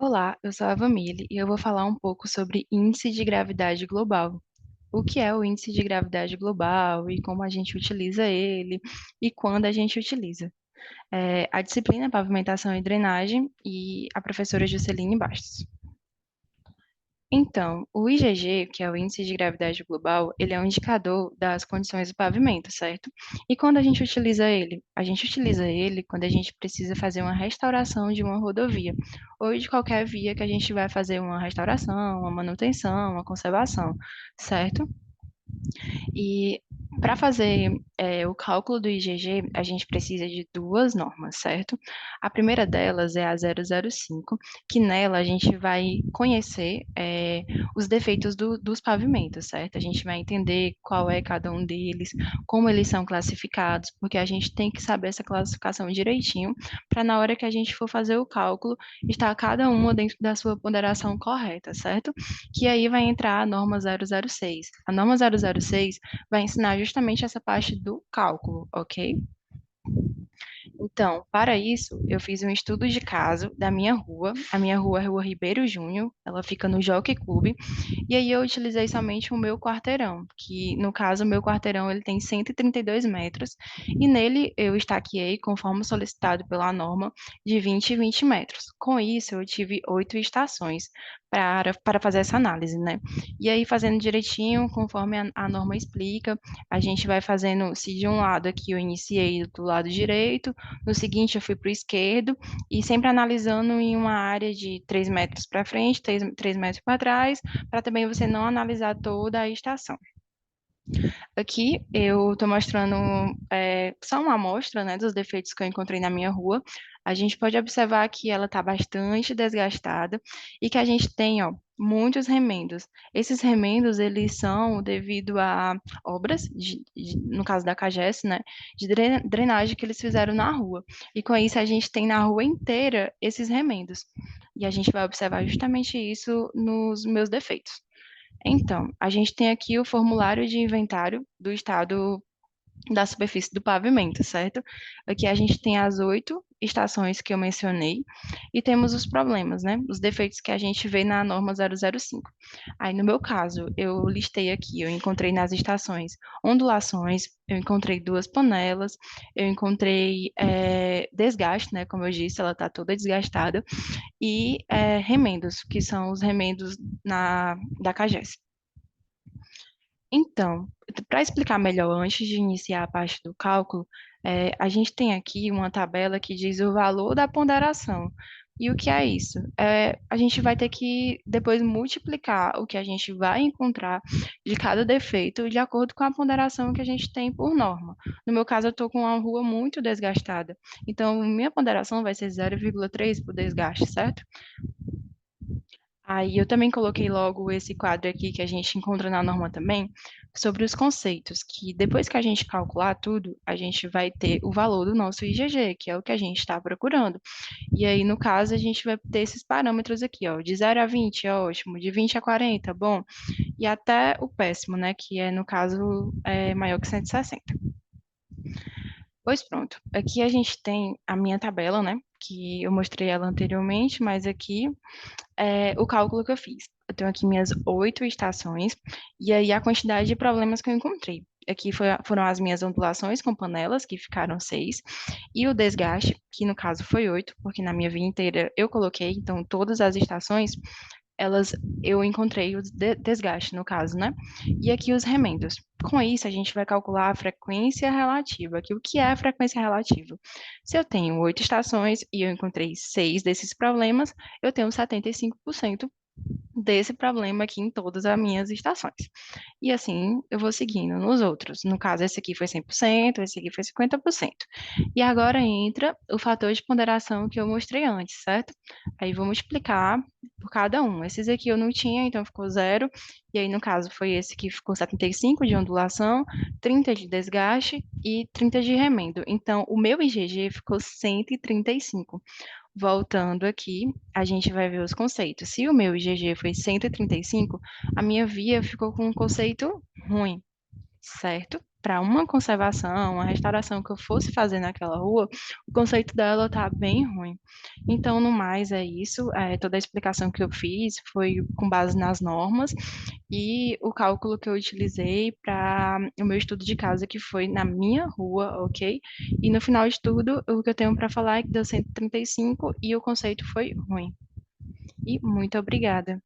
Olá, eu sou a Vamile e eu vou falar um pouco sobre índice de gravidade global. O que é o índice de gravidade global e como a gente utiliza ele e quando a gente utiliza. A disciplina é Pavimentação e Drenagem e a professora Jusceline Bastos. Então, o IgG, que é o Índice de Gravidade Global, ele é um indicador das condições do pavimento, certo? E quando a gente utiliza ele? A gente utiliza ele quando a gente precisa fazer uma restauração de uma rodovia, ou de qualquer via que a gente vai fazer uma restauração, uma manutenção, uma conservação, certo? E para fazer o cálculo do IgG, a gente precisa de duas normas, certo? A primeira delas é a 005, que nela a gente vai conhecer os defeitos dos pavimentos, certo? A gente vai entender qual é cada um deles, como eles são classificados, porque a gente tem que saber essa classificação direitinho, para na hora que a gente for fazer o cálculo, estar cada uma dentro da sua ponderação correta, certo? Que aí vai entrar a norma 006. A norma 006 vai ensinar justamente essa parte do cálculo, ok? Então, para isso, eu fiz um estudo de caso da minha rua. A minha rua é a Rua Ribeiro Júnior, ela fica no Jockey Club, e aí eu utilizei somente o meu quarteirão, que no caso o meu quarteirão ele tem 132 metros, e nele eu estaqueei, conforme solicitado pela norma, de 20 e 20 metros. Com isso, eu tive 8 estações para fazer essa análise, né? E aí, fazendo direitinho, conforme a norma explica, a gente vai fazendo, se de um lado aqui eu iniciei do lado direito, no seguinte eu fui para o esquerdo, e sempre analisando em uma área de 3 metros para frente, 3 metros para trás, para também você não analisar toda a estação. Aqui eu estou mostrando só uma amostra, né, dos defeitos que eu encontrei na minha rua. A gente pode observar que ela está bastante desgastada e que a gente tem, ó, muitos remendos. Esses remendos, eles são devido a obras, no caso da CAGES, né, de drenagem que eles fizeram na rua. E com isso a gente tem na rua inteira esses remendos. E a gente vai observar justamente isso nos meus defeitos. Então, a gente tem aqui o formulário de inventário do estado da superfície do pavimento, certo? Aqui a gente tem as 8 estações que eu mencionei e temos os problemas, né? Os defeitos que a gente vê na norma 005. Aí, no meu caso, eu listei aqui, eu encontrei nas estações ondulações, eu encontrei duas panelas, eu encontrei desgaste, né? Como eu disse, ela está toda desgastada, e remendos, que são os remendos da CAGES. Então, para explicar melhor, antes de iniciar a parte do cálculo, a gente tem aqui uma tabela que diz o valor da ponderação. E o que é isso? A gente vai ter que depois multiplicar o que a gente vai encontrar de cada defeito de acordo com a ponderação que a gente tem por norma. No meu caso, eu estou com uma rua muito desgastada. Então, minha ponderação vai ser 0,3 por desgaste, certo? Aí eu também coloquei logo esse quadro aqui que a gente encontra na norma também, sobre os conceitos, que depois que a gente calcular tudo, a gente vai ter o valor do nosso IgG, que é o que a gente está procurando. E aí, no caso, a gente vai ter esses parâmetros aqui, ó, de 0 a 20 é ótimo, de 20 a 40, bom, e até o péssimo, né, que é, no caso, maior que 160. Pois pronto, aqui a gente tem a minha tabela, né, que eu mostrei ela anteriormente, mas aqui o cálculo que eu fiz. Eu tenho aqui minhas 8 estações e aí a quantidade de problemas que eu encontrei. Aqui foram as minhas ondulações com panelas, que ficaram 6, e o desgaste, que no caso foi 8, porque na minha via inteira eu coloquei, então todas as estações, elas, eu encontrei o desgaste, no caso, né? E aqui os remendos. Com isso, a gente vai calcular a frequência relativa. Aqui, o que é a frequência relativa? Se eu tenho 8 estações e eu encontrei 6 desses problemas, eu tenho 75% desse problema aqui em todas as minhas estações. E assim eu vou seguindo nos outros. No caso, esse aqui foi 100%, esse aqui foi 50%. E agora entra o fator de ponderação que eu mostrei antes, certo? Aí vou multiplicar por cada um. Esses aqui eu não tinha, então ficou zero. E aí, no caso, foi esse que ficou 75 de ondulação, 30 de desgaste e 30 de remendo. Então, o meu IgG ficou 135. Voltando aqui, a gente vai ver os conceitos. Se o meu IgG foi 135, a minha via ficou com um conceito ruim, certo? para uma conservação, uma restauração que eu fosse fazer naquela rua, o conceito dela tá bem ruim. Então, no mais, é isso. Toda a explicação que eu fiz foi com base nas normas e o cálculo que eu utilizei para o meu estudo de casa, que foi na minha rua, ok? E no final de tudo, o que eu tenho para falar é que deu 135 e o conceito foi ruim. E muito obrigada.